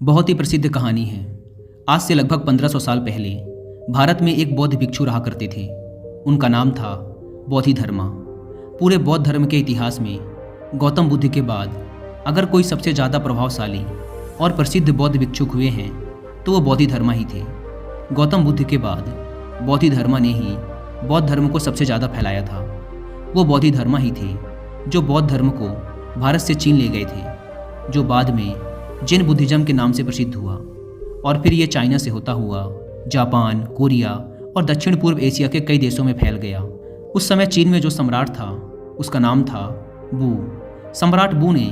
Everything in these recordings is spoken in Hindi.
बहुत ही प्रसिद्ध कहानी है। आज से लगभग 1500 साल पहले भारत में एक बौद्ध भिक्षु रहा करते थे। उनका नाम था बोधिधर्मा। पूरे बौद्ध धर्म के इतिहास में गौतम बुद्ध के बाद अगर कोई सबसे ज़्यादा प्रभावशाली और प्रसिद्ध बौद्ध भिक्षुक हुए हैं तो वो बोधिधर्मा ही थे। गौतम बुद्ध के बाद बोधिधर्मा ने ही बौद्ध धर्म को सबसे ज़्यादा फैलाया था। वो बोधिधर्मा ही थे जो बौद्ध धर्म को भारत से चीन ले गए थे, जो बाद में जैन बुद्धिज्म के नाम से प्रसिद्ध हुआ और फिर ये चाइना से होता हुआ जापान, कोरिया और दक्षिण पूर्व एशिया के कई देशों में फैल गया। उस समय चीन में जो सम्राट था उसका नाम था बू। सम्राट बू ने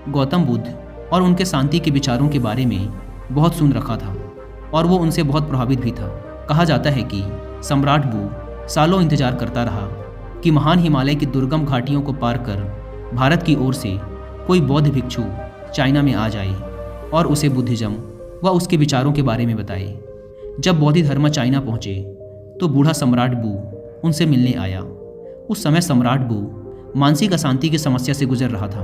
गौतम बुद्ध और उनके शांति के विचारों के बारे में बहुत सुन रखा था और वो उनसे बहुत प्रभावित भी था। कहा जाता है कि सम्राट बू सालों इंतजार करता रहा कि महान हिमालय की दुर्गम घाटियों को पार कर भारत की ओर से कोई बौद्ध भिक्षु चाइना में आ जाए और उसे बुद्धिज्म व उसके विचारों के बारे में बताए। जब बोधिधर्मा चाइना पहुँचे तो बूढ़ा सम्राट बू उनसे मिलने आया। उस समय सम्राट बू मानसिक अशांति की समस्या से गुजर रहा था।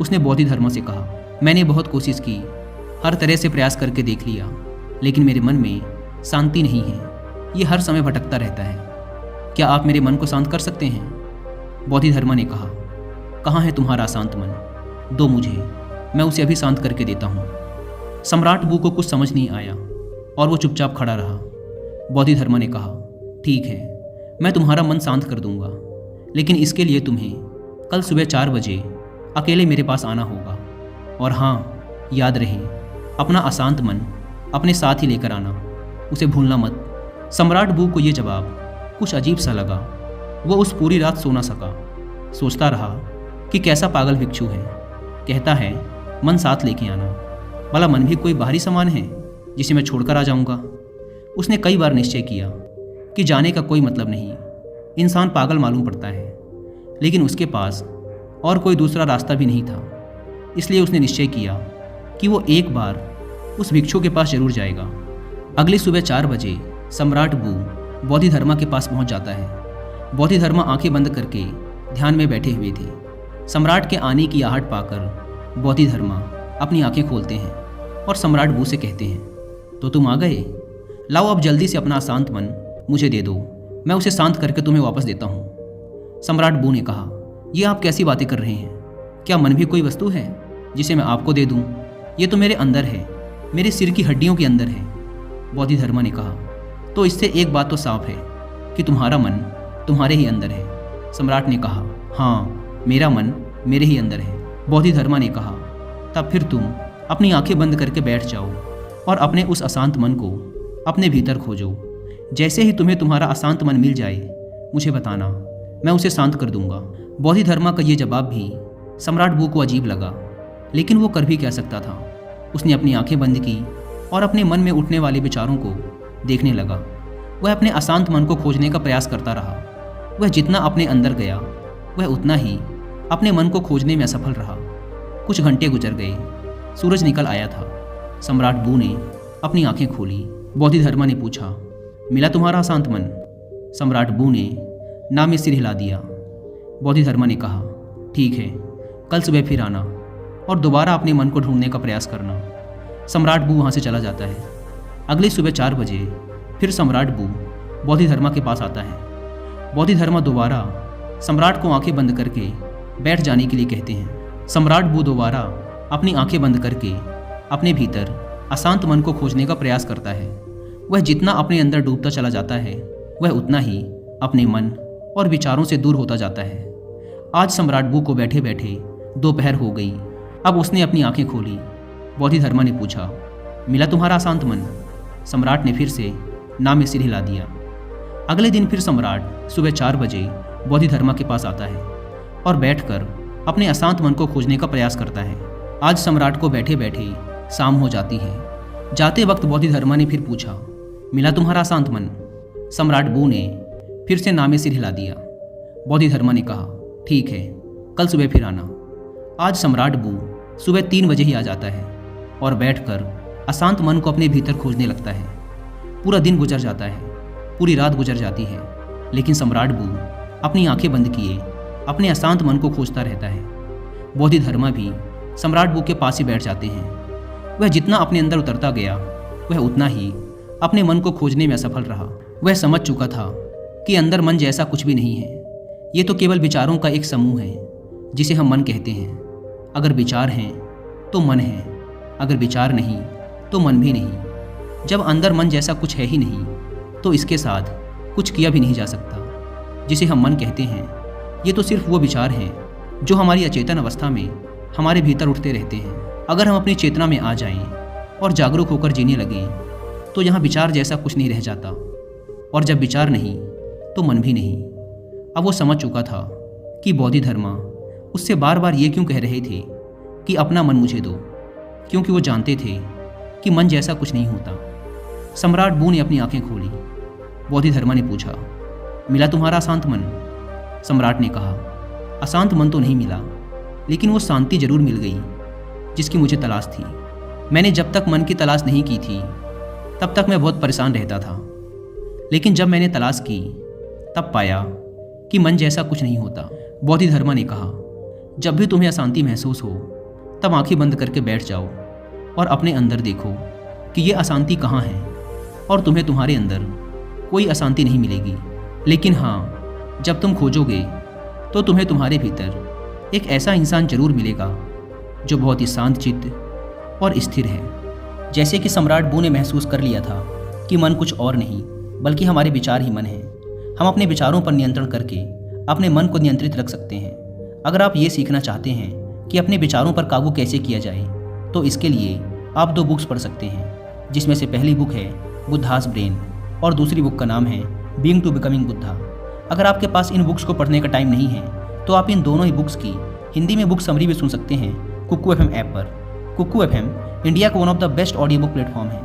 उसने बोधिधर्मा से कहा, मैंने बहुत कोशिश की, हर तरह से प्रयास करके देख लिया, लेकिन मेरे मन में शांति नहीं है। ये हर समय भटकता रहता है। क्या आप मेरे मन को शांत कर सकते हैं? बोधिधर्मा ने कहा, कहाँ है तुम्हारा अशांत मन? दो मुझे, मैं उसे अभी शांत करके देता हूँ। सम्राट बू को कुछ समझ नहीं आया और वो चुपचाप खड़ा रहा। बोधिधर्मा ने कहा, ठीक है, मैं तुम्हारा मन शांत कर दूंगा, लेकिन इसके लिए तुम्हें कल सुबह 4 बजे अकेले मेरे पास आना होगा। और हाँ, याद रहे, अपना अशांत मन अपने साथ ही लेकर आना, उसे भूलना मत। सम्राट बू को ये जवाब कुछ अजीब सा लगा। वो उस पूरी रात सो ना सका। सोचता रहा कि कैसा पागल भिक्षु है, कहता है मन साथ लेके आना। भला मन भी कोई बाहरी सामान है जिसे मैं छोड़कर आ जाऊंगा? उसने कई बार निश्चय किया कि जाने का कोई मतलब नहीं, इंसान पागल मालूम पड़ता है, लेकिन उसके पास और कोई दूसरा रास्ता भी नहीं था। इसलिए उसने निश्चय किया कि वो एक बार उस भिक्षु के पास जरूर जाएगा। अगली सुबह 4 बजे सम्राट बू बोधिधर्मा के पास पहुंच जाता है। बोधिधर्मा आंखें बंद करके ध्यान में बैठे हुए थे। सम्राट के आने की आहट पाकर बोधिधर्मा अपनी आंखें खोलते हैं और सम्राट बू से कहते हैं, तो तुम आ गए? लाओ अब जल्दी से अपना अशांत मन मुझे दे दो, मैं उसे शांत करके तुम्हें वापस देता हूँ। सम्राट बू ने कहा, ये आप कैसी बातें कर रहे हैं? क्या मन भी कोई वस्तु है जिसे मैं आपको दे दूँ? ये तो मेरे अंदर है, मेरे सिर की हड्डियों के अंदर है। बोधिधर्मा ने कहा, तो इससे एक बात तो साफ है कि तुम्हारा मन तुम्हारे ही अंदर है। सम्राट ने कहा, हाँ, मेरा मन मेरे ही अंदर है। बोधिधर्मा ने कहा, तब फिर तुम अपनी आंखें बंद करके बैठ जाओ और अपने उस अशांत मन को अपने भीतर खोजो। जैसे ही तुम्हें तुम्हारा अशांत मन मिल जाए मुझे बताना, मैं उसे शांत कर दूंगा। बोधिधर्मा का ये जवाब भी सम्राट बू को अजीब लगा, लेकिन वो कर भी क्या सकता था। उसने अपनी आंखें बंद की और अपने मन में उठने वाले विचारों को देखने लगा। वह अपने अशांत मन को खोजने का प्रयास करता रहा। वह जितना अपने अंदर गया वह उतना ही अपने मन को खोजने में असफल रहा। कुछ घंटे गुजर गए, सूरज निकल आया था। सम्राट बू ने अपनी आंखें खोली। बोधिधर्मा ने पूछा, मिला तुम्हारा अशांत मन? सम्राट बू ने ना में सिर हिला दिया। बोधिधर्मा ने कहा, ठीक है, कल सुबह फिर आना और दोबारा अपने मन को ढूंढने का प्रयास करना। सम्राट बू वहाँ से चला जाता है। अगली सुबह 4 बजे फिर सम्राट बू बोधिधर्मा के पास आता है। बोधिधर्मा दोबारा सम्राट को आंखें बंद करके बैठ जाने के लिए कहते हैं। सम्राट बू दोबारा अपनी आंखें बंद करके अपने भीतर अशांत मन को खोजने का प्रयास करता है। वह जितना अपने अंदर डूबता चला जाता है वह उतना ही अपने मन और विचारों से दूर होता जाता है। आज सम्राट बू को बैठे बैठे दोपहर हो गई। अब उसने अपनी आंखें खोली। बोधिधर्मा ने पूछा, मिला तुम्हारा अशांत मन? सम्राट ने फिर से ना में सिर हिला दिया। अगले दिन फिर सम्राट सुबह 4 बजे बोधिधर्मा के पास आता है और बैठकर अपने अशांत मन को खोजने का प्रयास करता है। आज सम्राट को बैठे बैठे शाम हो जाती है। जाते वक्त बोधिधर्मा ने फिर पूछा, मिला तुम्हारा अशांत मन? सम्राट बू ने फिर से ना में सिर हिला दिया। बोधिधर्मा ने कहा, ठीक है, कल सुबह फिर आना। आज सम्राट बू सुबह 3 बजे ही आ जाता है और बैठकर अशांत मन को अपने भीतर खोजने लगता है। पूरा दिन गुजर जाता है, पूरी रात गुजर जाती है, लेकिन सम्राट बू अपनी आंखें बंद किए अपने अशांत मन को खोजता रहता है। बोधिधर्मा भी सम्राट बू के पास ही बैठ जाते हैं। वह जितना अपने अंदर उतरता गया वह उतना ही अपने मन को खोजने में असफल रहा। वह समझ चुका था कि अंदर मन जैसा कुछ भी नहीं है। ये तो केवल विचारों का एक समूह है जिसे हम मन कहते हैं। अगर विचार हैं तो मन है, अगर विचार नहीं तो मन भी नहीं। जब अंदर मन जैसा कुछ है ही नहीं तो इसके साथ कुछ किया भी नहीं जा सकता। जिसे हम मन कहते हैं ये तो सिर्फ वो विचार हैं जो हमारी अचेतन अवस्था में हमारे भीतर उठते रहते हैं। अगर हम अपनी चेतना में आ जाएं और जागरूक होकर जीने लगें तो यहाँ विचार जैसा कुछ नहीं रह जाता, और जब विचार नहीं तो मन भी नहीं। अब वो समझ चुका था कि बोधिधर्मा उससे बार बार ये क्यों कह रहे थे कि अपना मन मुझे दो, क्योंकि वो जानते थे कि मन जैसा कुछ नहीं होता। सम्राट बू ने अपनी आंखें खोली। बोधिधर्मा ने पूछा, मिला तुम्हारा अशांत मन? सम्राट ने कहा, अशांत मन तो नहीं मिला, लेकिन वो शांति जरूर मिल गई जिसकी मुझे तलाश थी। मैंने जब तक मन की तलाश नहीं की थी तब तक मैं बहुत परेशान रहता था, लेकिन जब मैंने तलाश की तब पाया कि मन जैसा कुछ नहीं होता। बोधिधर्मा ने कहा, जब भी तुम्हें अशांति महसूस हो तब आंखें बंद करके बैठ जाओ और अपने अंदर देखो कि ये अशांति कहाँ है, और तुम्हें तुम्हारे अंदर कोई अशांति नहीं मिलेगी। लेकिन हाँ, जब तुम खोजोगे तो तुम्हें तुम्हारे भीतर एक ऐसा इंसान जरूर मिलेगा जो बहुत ही शांत चित्त और स्थिर है। जैसे कि सम्राट बू ने महसूस कर लिया था कि मन कुछ और नहीं बल्कि हमारे विचार ही मन है। हम अपने विचारों पर नियंत्रण करके अपने मन को नियंत्रित रख सकते हैं। अगर आप ये सीखना चाहते हैं कि अपने विचारों पर काबू कैसे किया जाए तो इसके लिए आप 2 बुक्स पढ़ सकते हैं, जिसमें से पहली बुक है बुद्धास ब्रेन और दूसरी बुक का नाम है बीइंग टू बिकमिंग बुद्धा। अगर आपके पास इन बुक्स को पढ़ने का टाइम नहीं है तो आप इन दोनों ही बुक्स की हिंदी में बुक समरी भी सुन सकते हैं कुक्कू एफएम ऐप पर। कुक्कू एफएम इंडिया का one of the best audio book platform है,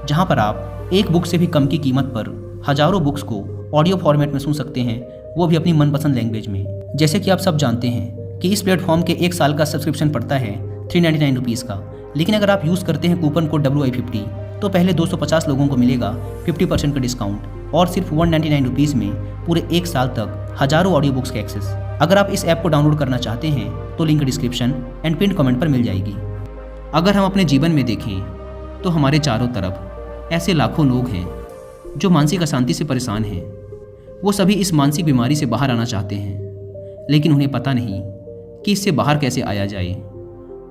जहां पर आप एक बुक से भी कम की कीमत पर हजारों बुक्स को ऑडियो फॉर्मेट में सुन सकते हैं, वो भी अपनी मनपसंद लैंग्वेज में। जैसे कि आप सब जानते हैं कि इस प्लेटफॉर्म के 1 साल का सब्सक्रिप्शन पड़ता है 399 रुपीज़ का, लेकिन अगर आप यूज़ करते हैं कूपन कोड WI50 तो पहले 250 लोगों को मिलेगा 50% का डिस्काउंट, और सिर्फ 199 रुपीज़ में पूरे 1 साल तक हजारों ऑडियो बुक्स का एक्सेस। अगर आप इस ऐप को डाउनलोड करना चाहते हैं तो link description and pin comment पर मिल जाएगी। अगर हम अपने जीवन में देखें तो हमारे चारों तरफ ऐसे लाखों लोग हैं जो मानसिक अशांति से परेशान हैं। वो सभी इस मानसिक बीमारी से बाहर आना चाहते हैं, लेकिन उन्हें पता नहीं कि इससे बाहर कैसे आया जाए।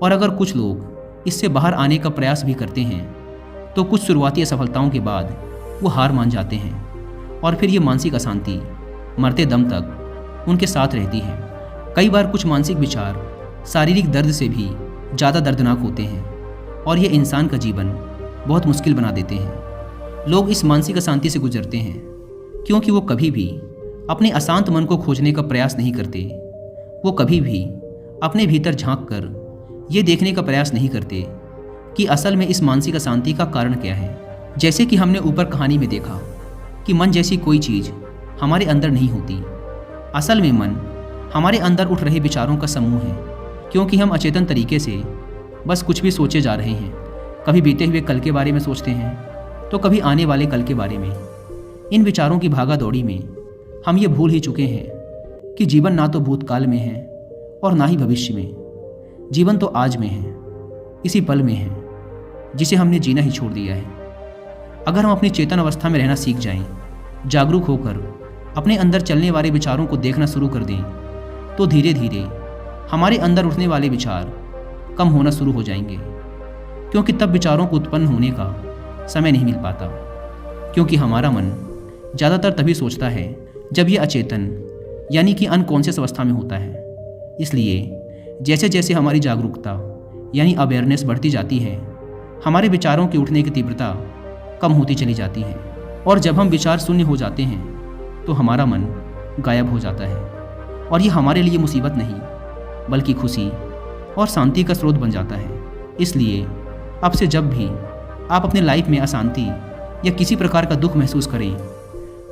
और अगर कुछ लोग इससे बाहर आने का प्रयास भी करते हैं तो कुछ शुरुआती असफलताओं के बाद वो हार मान जाते हैं, और फिर ये मानसिक अशांति मरते दम तक उनके साथ रहती है। कई बार कुछ मानसिक विचार शारीरिक दर्द से भी ज़्यादा दर्दनाक होते हैं, और ये इंसान का जीवन बहुत मुश्किल बना देते हैं। लोग इस मानसिक अशांति से गुजरते हैं क्योंकि वो कभी भी अपने अशांत मन को खोजने का प्रयास नहीं करते। वो कभी भी अपने भीतर झांक कर ये देखने का प्रयास नहीं करते कि असल में इस मानसिक अशांति का कारण क्या है। जैसे कि हमने ऊपर कहानी में देखा कि मन जैसी कोई चीज़ हमारे अंदर नहीं होती। असल में मन हमारे अंदर उठ रहे विचारों का समूह है, क्योंकि हम अचेतन तरीके से बस कुछ भी सोचे जा रहे हैं। कभी बीते हुए कल के बारे में सोचते हैं तो कभी आने वाले कल के बारे में। इन विचारों की भागा दौड़ी में हम ये भूल ही चुके हैं कि जीवन ना तो भूतकाल में है और ना ही भविष्य में। जीवन तो आज में है, इसी पल में है जिसे हमने जीना ही छोड़ दिया है। अगर हम अपनी चेतन अवस्था में रहना सीख जाएं, जागरूक होकर अपने अंदर चलने वाले विचारों को देखना शुरू कर दें, तो धीरे धीरे हमारे अंदर उठने वाले विचार कम होना शुरू हो जाएंगे। क्योंकि तब विचारों को उत्पन्न होने का समय नहीं मिल पाता, क्योंकि हमारा मन ज़्यादातर तभी सोचता है जब ये अचेतन यानी कि अनकॉन्शियस अवस्था में होता है। इसलिए जैसे जैसे हमारी जागरूकता यानी अवेयरनेस बढ़ती जाती है, हमारे विचारों के उठने की तीव्रता कम होती चली जाती है, और जब हम विचार शून्य हो जाते हैं तो हमारा मन गायब हो जाता है, और ये हमारे लिए मुसीबत नहीं बल्कि खुशी और शांति का स्रोत बन जाता है। इसलिए अब से जब भी आप अपने लाइफ में अशांति या किसी प्रकार का दुख महसूस करें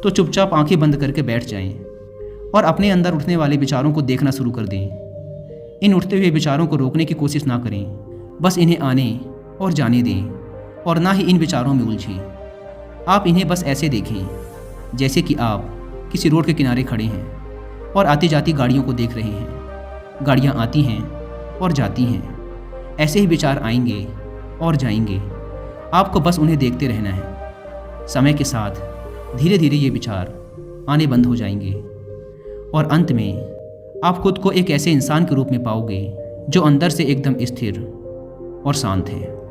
तो चुपचाप आंखें बंद करके बैठ जाएं और अपने अंदर उठने वाले विचारों को देखना शुरू कर दें। इन उठते हुए विचारों को रोकने की कोशिश ना करें, बस इन्हें आने और जाने दें, और ना ही इन विचारों में उलझें। आप इन्हें बस ऐसे देखें जैसे कि आप किसी रोड के किनारे खड़े हैं और आती जाती गाड़ियों को देख रहे हैं। गाड़ियाँ आती हैं और जाती हैं, ऐसे ही विचार आएंगे और जाएंगे। आपको बस उन्हें देखते रहना है। समय के साथ धीरे धीरे ये विचार आने बंद हो जाएंगे और अंत में आप खुद को एक ऐसे इंसान के रूप में पाओगे जो अंदर से एकदम स्थिर और शांत है।